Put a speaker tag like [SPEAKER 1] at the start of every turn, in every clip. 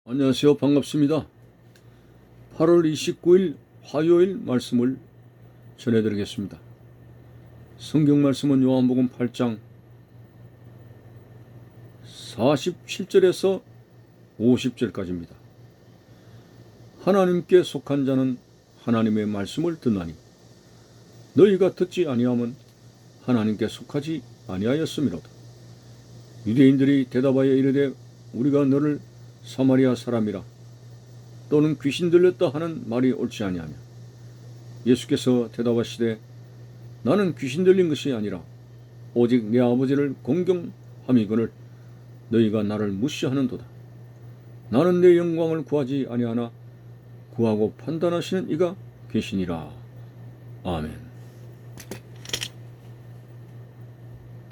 [SPEAKER 1] 안녕하세요. 반갑습니다. 8월 29일 화요일 말씀을 전해드리겠습니다. 성경 말씀은 요한복음 8장 47절에서 50절까지입니다. 하나님께 속한 자는 하나님의 말씀을 듣나니 너희가 듣지 아니하면 하나님께 속하지 아니하였음이로다. 유대인들이 대답하여 이르되 우리가 너를 사마리아 사람이라 또는 귀신 들렸다 하는 말이 옳지 아니하며 예수께서 대답하시되 나는 귀신 들린 것이 아니라 오직 내 아버지를 공경함이거늘 너희가 나를 무시하는도다. 나는 내 영광을 구하지 아니하나 구하고 판단하시는 이가 계시니라. 아멘.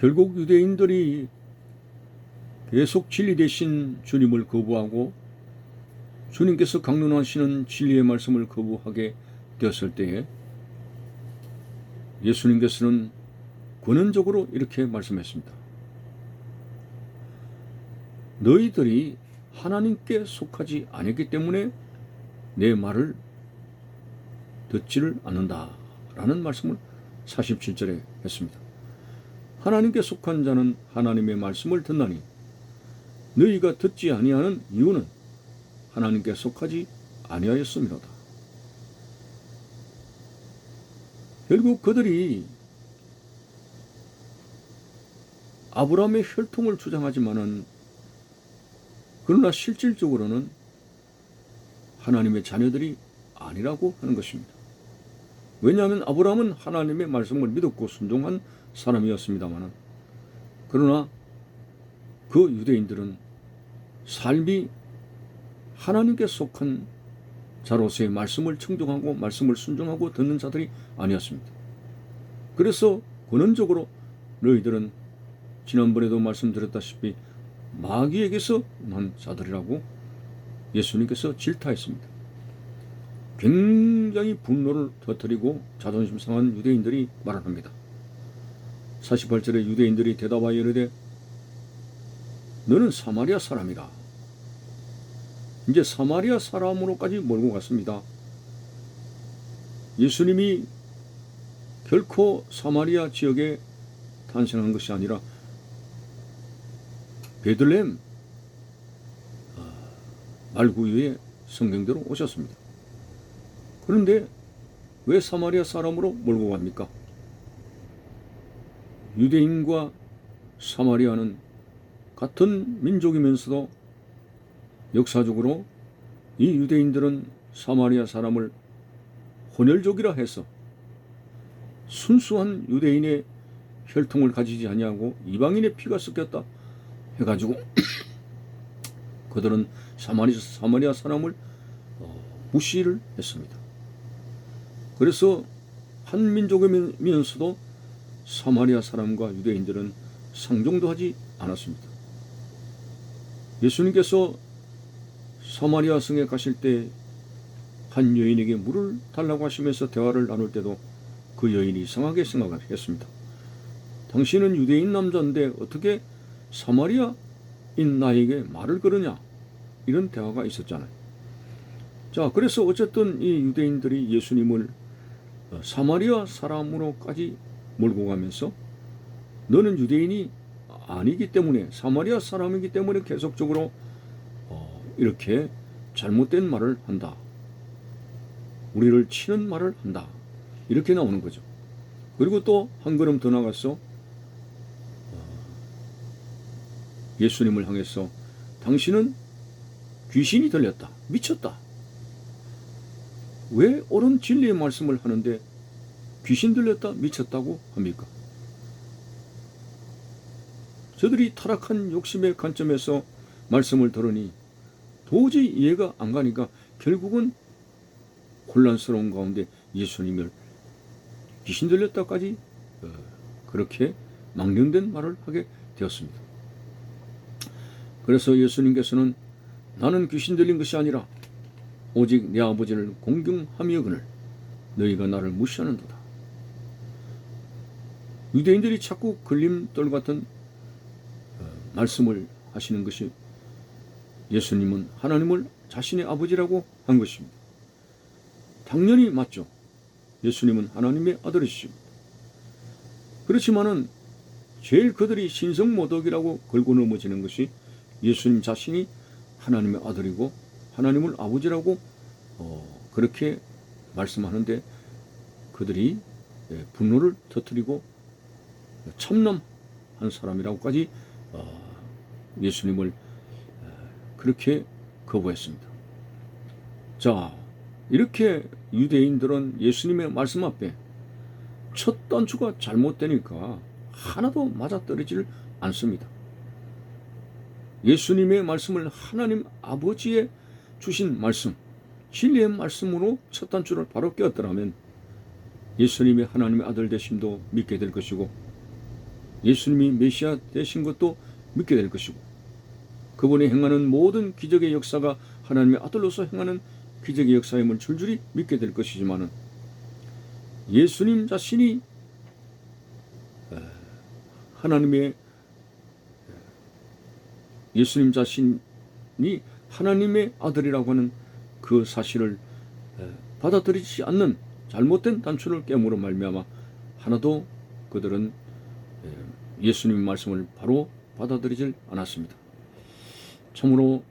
[SPEAKER 1] 결국 유대인들이 계속 진리 되신 주님을 거부하고 주님께서 강론하시는 진리의 말씀을 거부하게 되었을 때에 예수님께서는 권한적으로 이렇게 말씀했습니다. 너희들이 하나님께 속하지 아니기 때문에 내 말을 듣지를 않는다 라는 말씀을 47절에 했습니다. 하나님께 속한 자는 하나님의 말씀을 듣나니 너희가 듣지 아니하는 이유는 하나님께 속하지 아니하였음이로다. 결국 그들이 아브라함의 혈통을 주장하지만은 그러나 실질적으로는 하나님의 자녀들이 아니라고 하는 것입니다. 왜냐하면 아브라함은 하나님의 말씀을 믿었고 순종한 사람이었습니다만 그러나 그 유대인들은 삶이 하나님께 속한 자로서의 말씀을 청종하고 말씀을 순종하고 듣는 자들이 아니었습니다. 그래서 근원적으로 너희들은 지난번에도 말씀드렸다시피 마귀에게서 난 자들이라고 예수님께서 질타했습니다. 굉장히 분노를 터뜨리고 자존심 상한 유대인들이 말합니다. 48절에 유대인들이 대답하여 이르되 너는 사마리아 사람이라. 이제 사마리아 사람으로까지 몰고 갔습니다. 예수님이 결코 사마리아 지역에 탄생한 것이 아니라 베들레헴 말구유에 성경대로 오셨습니다. 그런데 왜 사마리아 사람으로 몰고 갑니까? 유대인과 사마리아는 같은 민족이면서도 역사적으로 이 유대인들은 사마리아 사람을 혼혈족이라 해서 순수한 유대인의 혈통을 가지지 아니하고 이방인의 피가 섞였다 해가지고 그들은 사마리아 사람을 무시를 했습니다. 그래서 한 민족이면서도 사마리아 사람과 유대인들은 상종도 하지 않았습니다. 예수님께서 사마리아 성에 가실 때 한 여인에게 물을 달라고 하시면서 대화를 나눌 때도 그 여인이 이상하게 생각을 했습니다. 당신은 유대인 남자인데 어떻게 사마리아인 나에게 말을 걸으냐, 이런 대화가 있었잖아요. 자, 그래서 어쨌든 이 유대인들이 예수님을 사마리아 사람으로까지 몰고 가면서 너는 유대인이 아니기 때문에 사마리아 사람이기 때문에 계속적으로 이렇게 잘못된 말을 한다. 우리를 치는 말을 한다. 이렇게 나오는 거죠. 그리고 또 한 걸음 더 나가서 예수님을 향해서 당신은 귀신이 들렸다. 미쳤다. 왜 옳은 진리의 말씀을 하는데 귀신 들렸다 미쳤다고 합니까? 저들이 타락한 욕심의 관점에서 말씀을 들으니 도저히 이해가 안 가니까 결국은 혼란스러운 가운데 예수님을 귀신 들렸다까지 그렇게 망령된 말을 하게 되었습니다. 그래서 예수님께서는 나는 귀신 들린 것이 아니라 오직 내 아버지를 공경함이거늘 너희가 나를 무시하는도다. 유대인들이 자꾸 걸림돌 같은 말씀을 하시는 것이 예수님은 하나님을 자신의 아버지라고 한 것입니다. 당연히 맞죠. 예수님은 하나님의 아들이십니다. 그렇지만은 제일 그들이 신성모독이라고 걸고 넘어지는 것이 예수님 자신이 하나님의 아들이고 하나님을 아버지라고 그렇게 말씀하는데 그들이 분노를 터뜨리고 참남한 사람이라고까지 예수님을 그렇게 거부했습니다. 자, 이렇게 유대인들은 예수님의 말씀 앞에 첫 단추가 잘못되니까 하나도 맞아떨어지질 않습니다. 예수님의 말씀을 하나님 아버지의 주신 말씀, 진리의 말씀으로 첫 단추를 바로 꼈더라면 예수님이 하나님의 아들 되심도 믿게 될 것이고 예수님이 메시아 되신 것도 믿게 될 것이고 그분이 행하는 모든 기적의 역사가 하나님의 아들로서 행하는 기적의 역사임을 줄줄이 믿게 될 것이지만은 예수님 자신이 예수님 자신이 하나님의 아들이라고 하는 그 사실을 받아들이지 않는 잘못된 단추를 깨므로 말미암아 하나도 그들은 예수님의 말씀을 바로 받아들이질 않았습니다. 참으로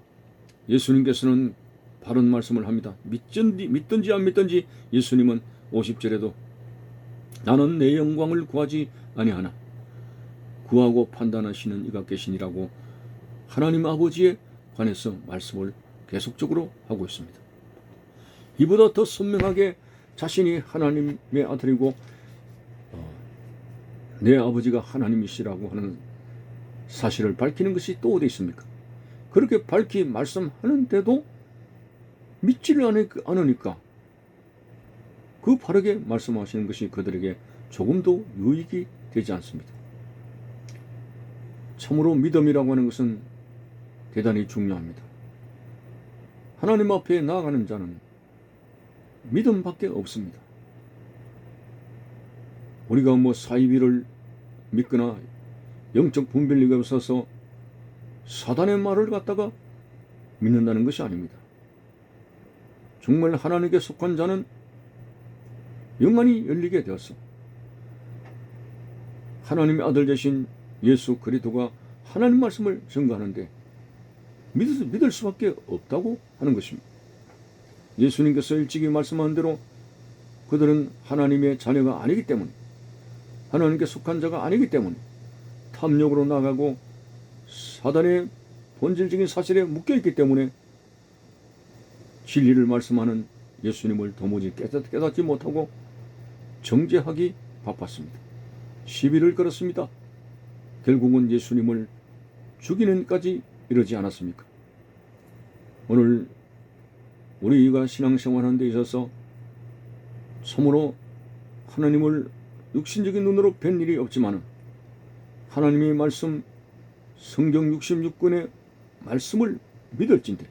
[SPEAKER 1] 예수님께서는 바른 말씀을 합니다. 믿든지 안 믿든지 예수님은 50절에도 나는 내 영광을 구하지 아니하나 구하고 판단하시는 이가 계시니라고 하나님 아버지에 관해서 말씀을 계속적으로 하고 있습니다. 이보다 더 선명하게 자신이 하나님의 아들이고 내 아버지가 하나님이시라고 하는 사실을 밝히는 것이 또 어디 있습니까? 그렇게 밝히 말씀하는데도 믿지를 않으니까 그 바르게 말씀하시는 것이 그들에게 조금도 유익이 되지 않습니다. 참으로 믿음이라고 하는 것은 대단히 중요합니다. 하나님 앞에 나아가는 자는 믿음밖에 없습니다. 우리가 사이비를 믿거나 영적 분별력이 없어서 사단의 말을 갖다가 믿는다는 것이 아닙니다. 정말 하나님께 속한 자는 영안이 열리게 되었어. 하나님의 아들 되신 예수 그리스도가 하나님 말씀을 증거하는데 믿을 수밖에 없다고 하는 것입니다. 예수님께서 일찍이 말씀한 대로 그들은 하나님의 자녀가 아니기 때문에 하나님께 속한 자가 아니기 때문에 탐욕으로 나가고 사단의 본질적인 사실에 묶여있기 때문에 진리를 말씀하는 예수님을 도무지 깨닫지 못하고 정죄하기 바빴습니다. 시비를 걸었습니다. 결국은 예수님을 죽이는까지 이러지 않았습니까? 오늘 우리가 신앙생활하는 데 있어서 참으로 하나님을 육신적인 눈으로 뵌 일이 없지만 하나님의 말씀 성경 66권의 말씀을 믿을진데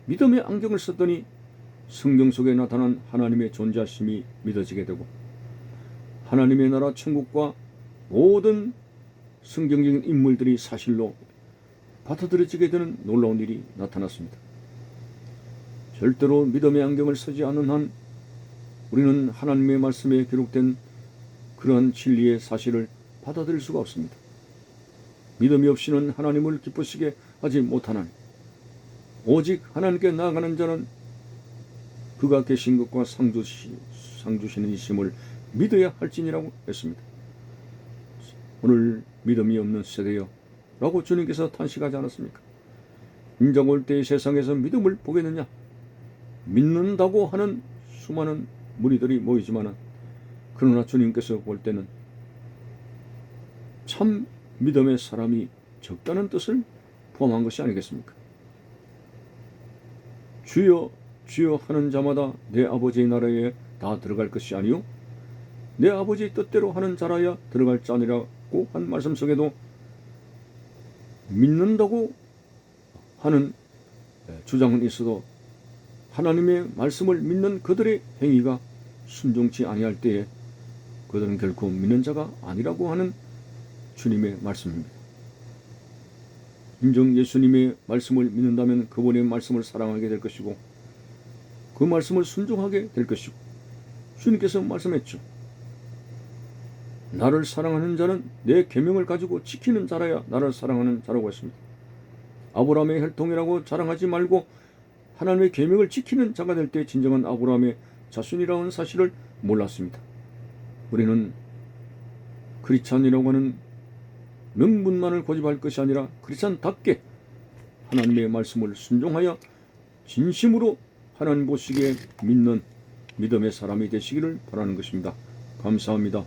[SPEAKER 1] 믿음의 안경을 썼더니 성경 속에 나타난 하나님의 존재하심이 믿어지게 되고 하나님의 나라 천국과 모든 성경적인 인물들이 사실로 받아들여지게 되는 놀라운 일이 나타났습니다. 절대로 믿음의 안경을 쓰지 않는 한 우리는 하나님의 말씀에 기록된 그러한 진리의 사실을 받아들일 수가 없습니다. 믿음이 없이는 하나님을 기쁘시게 하지 못하나니 오직 하나님께 나아가는 자는 그가 계신 것과 상주시는 이심을 믿어야 할지니라고 했습니다. 오늘 믿음이 없는 세대여 라고 주님께서 탄식하지 않았습니까? 인정 올 때의 세상에서 믿음을 보겠느냐? 믿는다고 하는 수많은 무리들이 모이지만 그러나 주님께서 볼 때는 참 믿음의 사람이 적다는 뜻을 포함한 것이 아니겠습니까? 주여 주여 하는 자마다 내 아버지의 나라에 다 들어갈 것이 아니요 내 아버지의 뜻대로 하는 자라야 들어갈 자니라고 한 말씀 속에도 믿는다고 하는 주장은 있어도 하나님의 말씀을 믿는 그들의 행위가 순종치 아니할 때에 그들은 결코 믿는 자가 아니라고 하는 주님의 말씀입니다. 인정 예수님의 말씀을 믿는다면 그분의 말씀을 사랑하게 될 것이고 그 말씀을 순종하게 될 것이고 주님께서 말씀했죠. 나를 사랑하는 자는 내 계명을 가지고 지키는 자라야 나를 사랑하는 자라고 했습니다. 아브라함의 혈통이라고 자랑하지 말고 하나님의 계명을 지키는 자가 될 때 진정한 아브라함의 자손이라는 사실을 몰랐습니다. 우리는 크리스찬이라고 하는 명분만을 고집할 것이 아니라 크리스찬답게 하나님의 말씀을 순종하여 진심으로 하나님 보시기에 믿는 믿음의 사람이 되시기를 바라는 것입니다. 감사합니다.